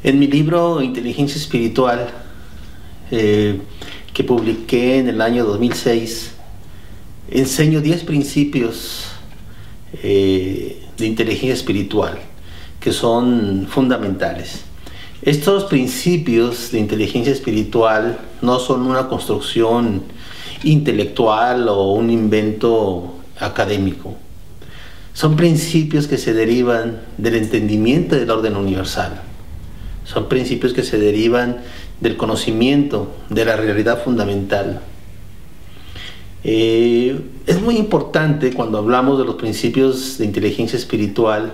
En mi libro Inteligencia Espiritual, que publiqué en el año 2006, enseño 10 principios de inteligencia espiritual que son fundamentales. Estos principios de inteligencia espiritual no son una construcción intelectual o un invento académico. Son principios que se derivan del entendimiento del orden universal. Son principios que se derivan del conocimiento de la realidad fundamental. Es muy importante cuando hablamos de los principios de inteligencia espiritual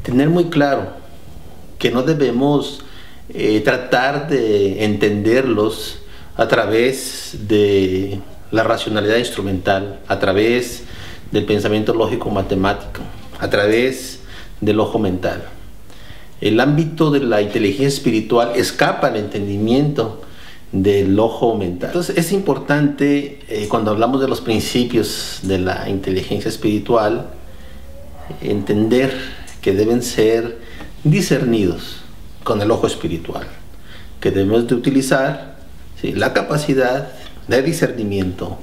tener muy claro que no debemos tratar de entenderlos a través de la racionalidad instrumental, a través del pensamiento lógico matemático, a través del ojo mental. El ámbito de la inteligencia espiritual escapa al entendimiento del ojo mental. Entonces es importante cuando hablamos de los principios de la inteligencia espiritual entender que deben ser discernidos con el ojo espiritual, que debemos de utilizar la capacidad de discernimiento,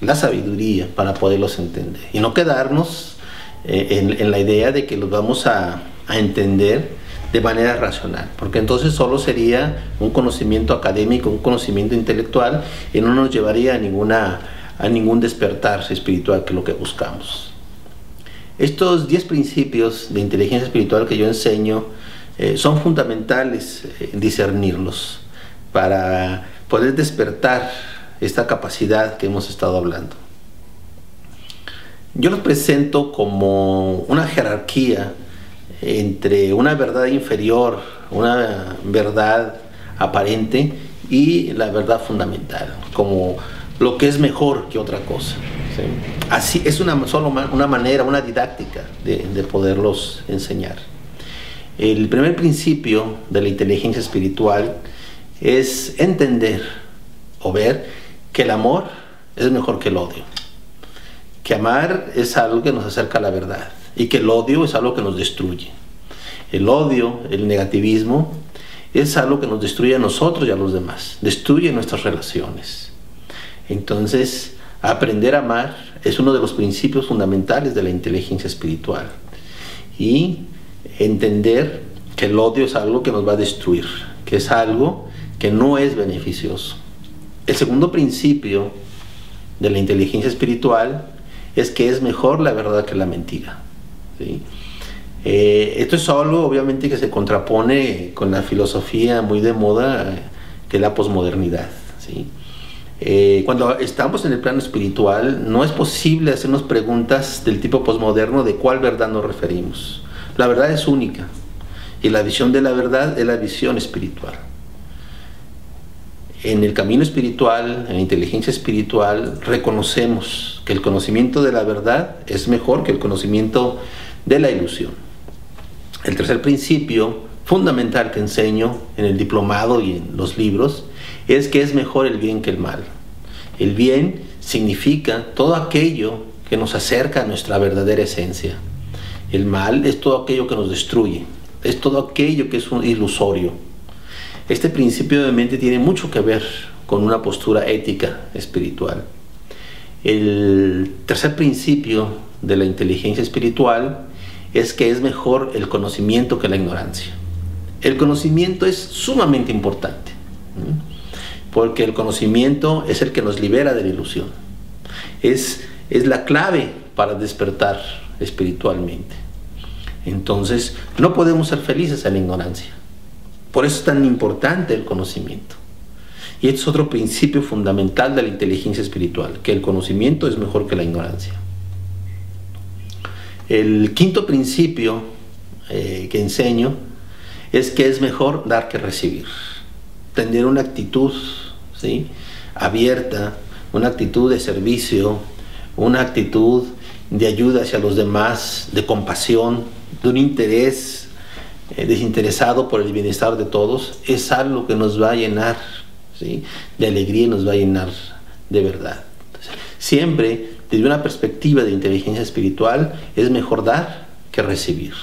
la sabiduría para poderlos entender y no quedarnos en la idea de que los vamos a entender de manera racional, porque entonces solo sería un conocimiento académico, un conocimiento intelectual y no nos llevaría a ningún despertar espiritual, que es lo que buscamos. Estos 10 principios de inteligencia espiritual que yo enseño son fundamentales discernirlos para poder despertar esta capacidad que hemos estado hablando. Yo los presento como una jerarquía entre una verdad inferior, una verdad aparente y la verdad fundamental, como lo que es mejor que otra cosa. ¿Sí? Así es una manera, una didáctica de poderlos enseñar. El primer principio de la inteligencia espiritual es entender o ver que el amor es mejor que el odio, que amar es algo que nos acerca a la verdad y que el odio es algo que nos destruye. El odio, el negativismo, es algo que nos destruye a nosotros y a los demás, destruye nuestras relaciones. Entonces, aprender a amar es uno de los principios fundamentales de la inteligencia espiritual. Y entender que el odio es algo que nos va a destruir, que es algo que no es beneficioso. El segundo principio de la inteligencia espiritual es que es mejor la verdad que la mentira. ¿Sí? Esto es algo obviamente que se contrapone con la filosofía muy de moda que es la posmodernidad. ¿Sí? Cuando estamos en el plano espiritual no es posible hacernos preguntas del tipo posmoderno de cuál verdad nos referimos. La verdad es única y la visión de la verdad es la visión espiritual. En el camino espiritual, en la inteligencia espiritual, reconocemos que el conocimiento de la verdad es mejor que el conocimiento de la ilusión. El tercer principio fundamental que enseño en el diplomado y en los libros es que es mejor el bien que el mal. El bien significa todo aquello que nos acerca a nuestra verdadera esencia. El mal es todo aquello que nos destruye, es todo aquello que es un ilusorio. Este principio obviamente tiene mucho que ver con una postura ética espiritual. El tercer principio de la inteligencia espiritual es que es mejor el conocimiento que la ignorancia. El conocimiento es sumamente importante, porque el conocimiento es el que nos libera de la ilusión. Es la clave para despertar espiritualmente. Entonces, no podemos ser felices en la ignorancia. Por eso es tan importante el conocimiento. Y este es otro principio fundamental de la inteligencia espiritual, que el conocimiento es mejor que la ignorancia. El quinto principio que enseño es que es mejor dar que recibir. Tener una actitud, ¿sí?, abierta, una actitud de servicio, una actitud de ayuda hacia los demás, de compasión, de un interés desinteresado por el bienestar de todos, es algo que nos va a llenar, ¿sí?, de alegría y nos va a llenar de verdad. Entonces, siempre desde una perspectiva de inteligencia espiritual es mejor dar que recibir.